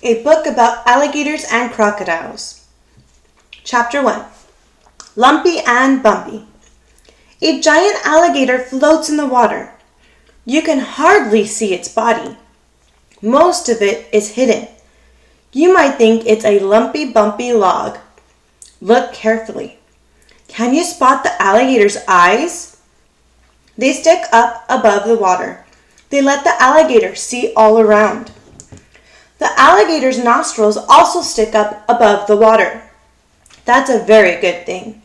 a book about alligators and crocodiles. Chapter 1. Lumpy and Bumpy. A giant alligator floats in the water. You can hardly see its body. Most of it is hidden. You might think it's a lumpy, bumpy log. Look carefully. Can you spot the alligator's eyes? They stick up above the water. They let the alligator see all around. The alligator's nostrils also stick up above the water. That's a very good thing.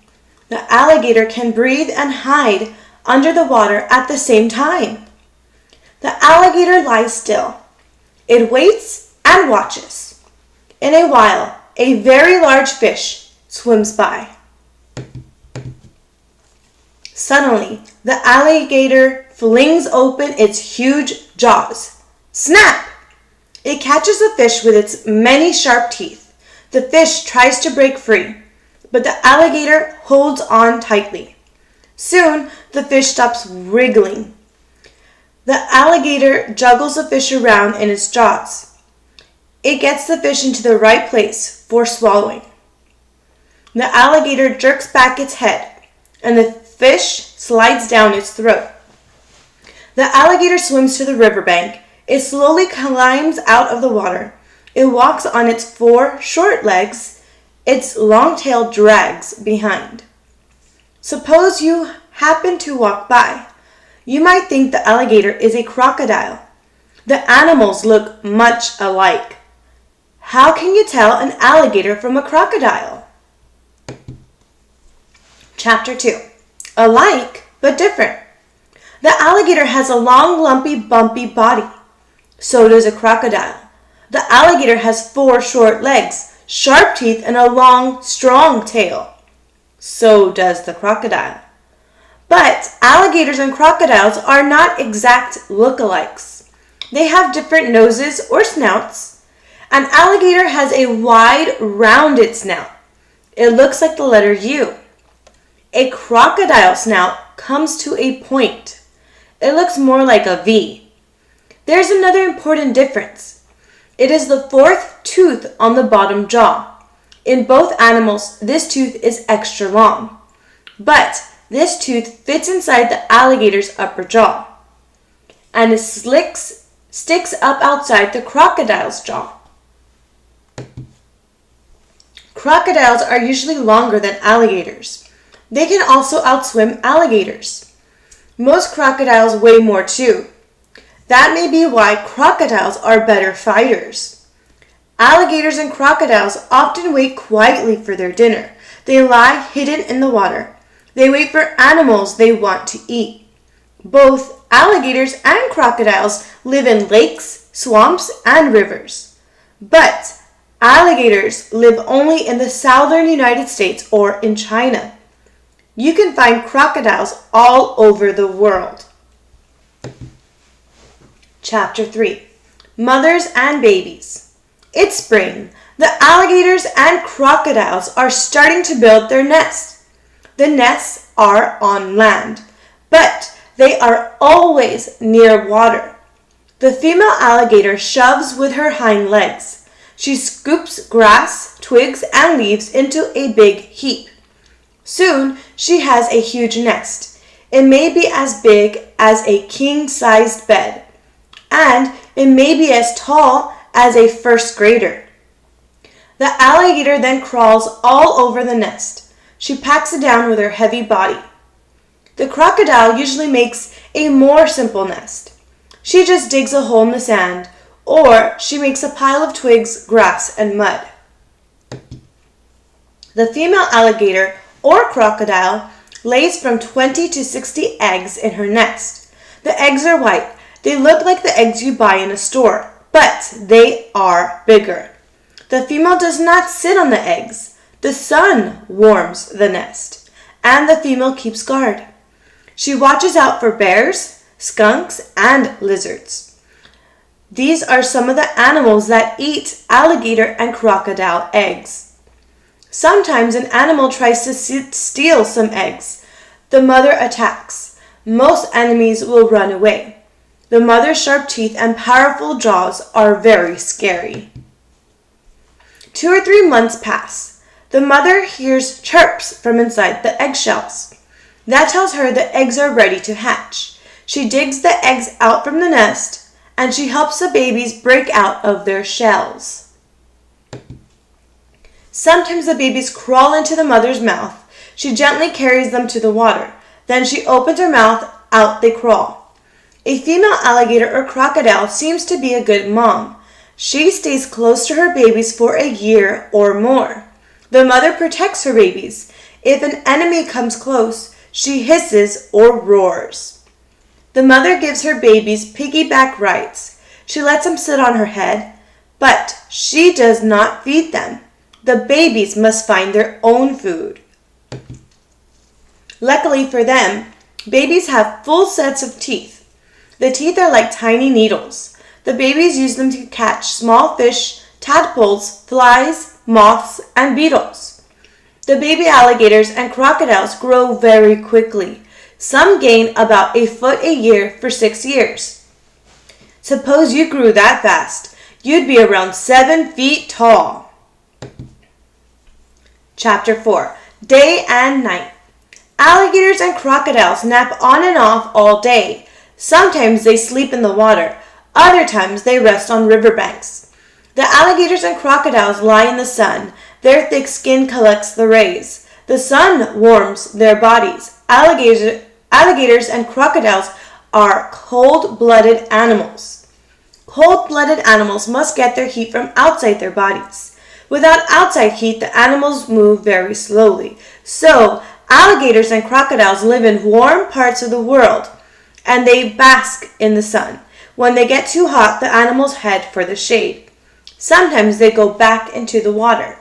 The alligator can breathe and hide under the water at the same time. The alligator lies still. It waits and watches. In a while, a very large fish swims by. Suddenly, the alligator flings open its huge jaws. Snap! It catches the fish with its many sharp teeth. The fish tries to break free, but the alligator holds on tightly. Soon, the fish stops wriggling. The alligator juggles the fish around in its jaws. It gets the fish into the right place for swallowing. The alligator jerks back its head, and the fish slides down its throat. The alligator swims to the riverbank. It slowly climbs out of the water. It walks on its 4 short legs. Its long tail drags behind. Suppose you happen to walk by. You might think the alligator is a crocodile. The animals look much alike. How can you tell an alligator from a crocodile? Chapter 2. Alike, but different. The alligator has a long, lumpy, bumpy body. So does a crocodile. The alligator has 4 short legs, sharp teeth, and a long, strong tail. So does the crocodile. But alligators and crocodiles are not exact look-alikes. They have different noses or snouts. An alligator has a wide, rounded snout. It looks like the letter U. A crocodile snout comes to a point. It looks more like a V. There's another important difference. It is the 4th tooth on the bottom jaw. In both animals, this tooth is extra long. But this tooth fits inside the alligator's upper jaw. And it sticks up outside the crocodile's jaw. Crocodiles are usually longer than alligators. They can also outswim alligators. Most crocodiles weigh more too. That may be why crocodiles are better fighters. Alligators and crocodiles often wait quietly for their dinner. They lie hidden in the water. They wait for animals they want to eat. Both alligators and crocodiles live in lakes, swamps, and rivers. But alligators live only in the southern United States or in China. You can find crocodiles all over the world. Chapter 3. Mothers and Babies. It's spring. The alligators and crocodiles are starting to build their nests. The nests are on land, but they are always near water. The female alligator shoves with her hind legs. She scoops grass, twigs, and leaves into a big heap. Soon, she has a huge nest. It may be as big as a king-sized bed, and it may be as tall as a first grader. The alligator then crawls all over the nest. She packs it down with her heavy body. The crocodile usually makes a more simple nest. She just digs a hole in the sand, or she makes a pile of twigs, grass, and mud. The female alligator or crocodile lays from 20 to 60 eggs in her nest. The eggs are white. They look like the eggs you buy in a store, but they are bigger. The female does not sit on the eggs. The sun warms the nest, and the female keeps guard. She watches out for bears, skunks, and lizards. These are some of the animals that eat alligator and crocodile eggs. Sometimes an animal tries to steal some eggs. The mother attacks. Most enemies will run away. The mother's sharp teeth and powerful jaws are very scary. 2 or 3 months pass. The mother hears chirps from inside the eggshells. That tells her the eggs are ready to hatch. She digs the eggs out from the nest, and she helps the babies break out of their shells. Sometimes the babies crawl into the mother's mouth. She gently carries them to the water. Then she opens her mouth, out they crawl. A female alligator or crocodile seems to be a good mom. She stays close to her babies for a year or more. The mother protects her babies. If an enemy comes close, she hisses or roars. The mother gives her babies piggyback rides. She lets them sit on her head, but she does not feed them. The babies must find their own food. Luckily for them, babies have full sets of teeth. The teeth are like tiny needles. The babies use them to catch small fish, tadpoles, flies, moths, and beetles. The baby alligators and crocodiles grow very quickly. Some gain about a foot a year for 6 years. Suppose you grew that fast. You'd be around 7 feet tall. Chapter 4. Day and Night. Alligators and crocodiles nap on and off all day. Sometimes they sleep in the water. Other times they rest on riverbanks. The alligators and crocodiles lie in the sun. Their thick skin collects the rays. The sun warms their bodies. Alligators and crocodiles are cold-blooded animals. Cold-blooded animals must get their heat from outside their bodies. Without outside heat, the animals move very slowly. So, alligators and crocodiles live in warm parts of the world, and they bask in the sun. When they get too hot, the animals head for the shade. Sometimes they go back into the water.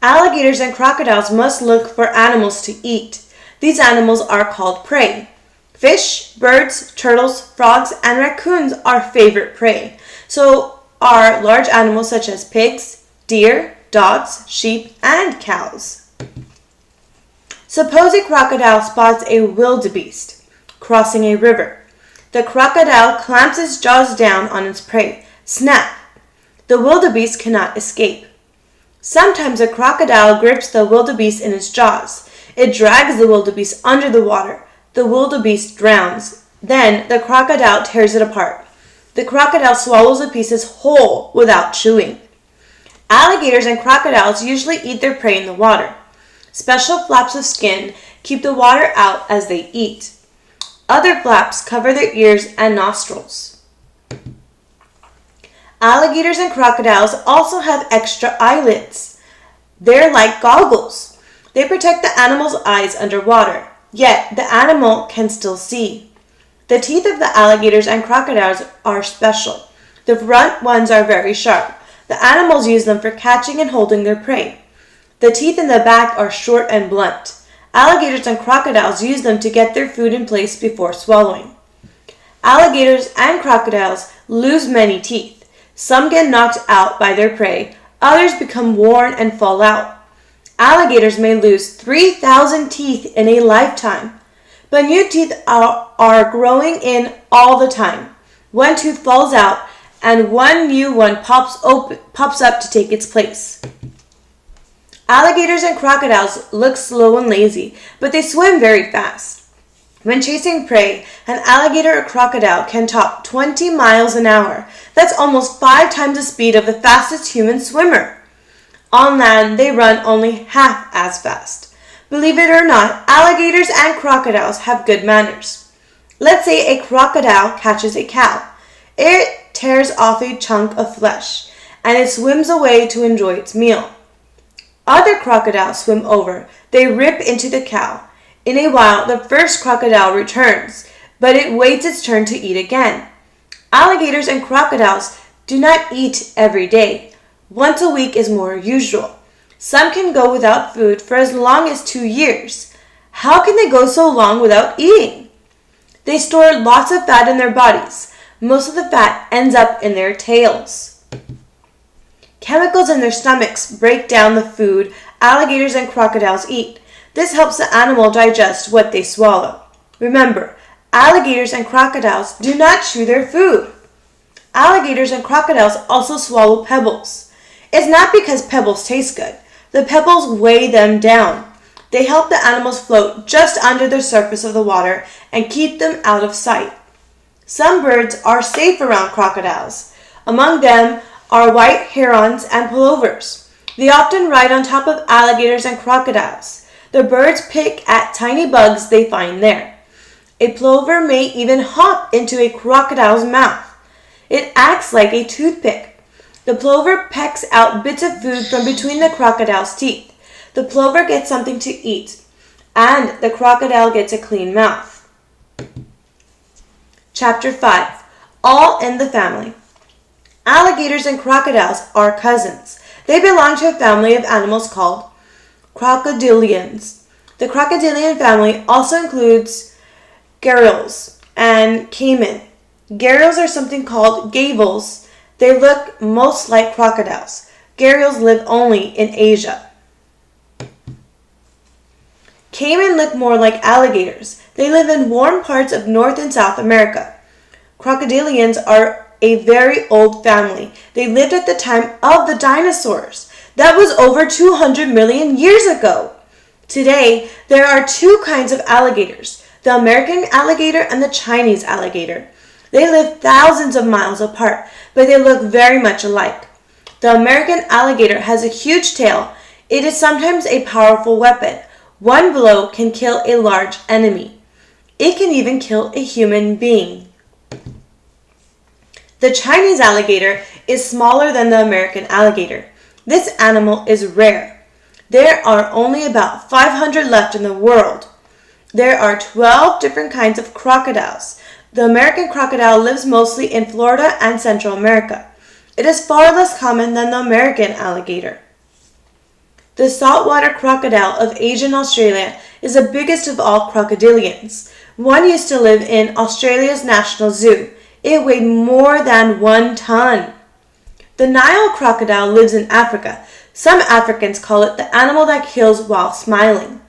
Alligators and crocodiles must look for animals to eat. These animals are called prey. Fish, birds, turtles, frogs, and raccoons are favorite prey. So are large animals such as pigs, deer, dogs, sheep, and cows. Suppose a crocodile spots a wildebeest crossing a river. The crocodile clamps its jaws down on its prey. Snap! The wildebeest cannot escape. Sometimes a crocodile grips the wildebeest in its jaws. It drags the wildebeest under the water. The wildebeest drowns. Then the crocodile tears it apart. The crocodile swallows the pieces whole without chewing. Alligators and crocodiles usually eat their prey in the water. Special flaps of skin keep the water out as they eat. Other flaps cover their ears and nostrils. Alligators and crocodiles also have extra eyelids. They're like goggles. They protect the animal's eyes underwater, yet the animal can still see. The teeth of the alligators and crocodiles are special. The front ones are very sharp. The animals use them for catching and holding their prey. The teeth in the back are short and blunt. Alligators and crocodiles use them to get their food in place before swallowing. Alligators and crocodiles lose many teeth. Some get knocked out by their prey. Others become worn and fall out. Alligators may lose 3,000 teeth in a lifetime. But new teeth are growing in all the time. One tooth falls out and one new one pops up to take its place. Alligators and crocodiles look slow and lazy, but they swim very fast. When chasing prey, an alligator or crocodile can top 20 miles an hour. That's almost 5 times the speed of the fastest human swimmer. On land, they run only half as fast. Believe it or not, alligators and crocodiles have good manners. Let's say a crocodile catches a cow. It tears off a chunk of flesh, and it swims away to enjoy its meal. Other crocodiles swim over. They rip into the cow. In a while, the first crocodile returns, but it waits its turn to eat again. Alligators and crocodiles do not eat every day. Once a week is more usual. Some can go without food for as long as 2 years. How can they go so long without eating? They store lots of fat in their bodies. Most of the fat ends up in their tails. Chemicals in their stomachs break down the food alligators and crocodiles eat. This helps the animal digest what they swallow. Remember, alligators and crocodiles do not chew their food. Alligators and crocodiles also swallow pebbles. It's not because pebbles taste good. The pebbles weigh them down. They help the animals float just under the surface of the water and keep them out of sight. Some birds are safe around crocodiles. Among them are white herons and plovers. They often ride on top of alligators and crocodiles. The birds pick at tiny bugs they find there. A plover may even hop into a crocodile's mouth. It acts like a toothpick. The plover pecks out bits of food from between the crocodile's teeth. The plover gets something to eat, and the crocodile gets a clean mouth. Chapter 5. All in the Family. Alligators and crocodiles are cousins. They belong to a family of animals called Crocodilians. The Crocodilian family also includes gharials and caiman. Gharials are something called gavels. They look most like crocodiles. Gharials live only in Asia. Caiman look more like alligators. They live in warm parts of North and South America. Crocodilians are a very old family. They lived at the time of the dinosaurs. That was over 200 million years ago. Today, there are two kinds of alligators, the American alligator and the Chinese alligator. They live thousands of miles apart, but they look very much alike. The American alligator has a huge tail. It is sometimes a powerful weapon. One blow can kill a large enemy. It can even kill a human being. The Chinese alligator is smaller than the American alligator. This animal is rare. There are only about 500 left in the world. There are 12 different kinds of crocodiles. The American crocodile lives mostly in Florida and Central America. It is far less common than the American alligator. The saltwater crocodile of Asia and Australia is the biggest of all crocodilians. One used to live in Australia's National Zoo. It weighed more than 1 ton. The Nile crocodile lives in Africa. Some Africans call it the animal that kills while smiling.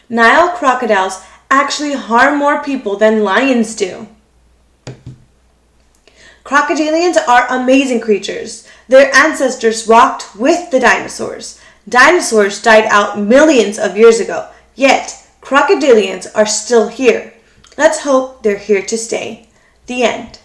Nile crocodiles actually harm more people than lions do. Crocodilians are amazing creatures. Their ancestors walked with the dinosaurs. Dinosaurs died out millions of years ago, yet crocodilians are still here. Let's hope they're here to stay. The end.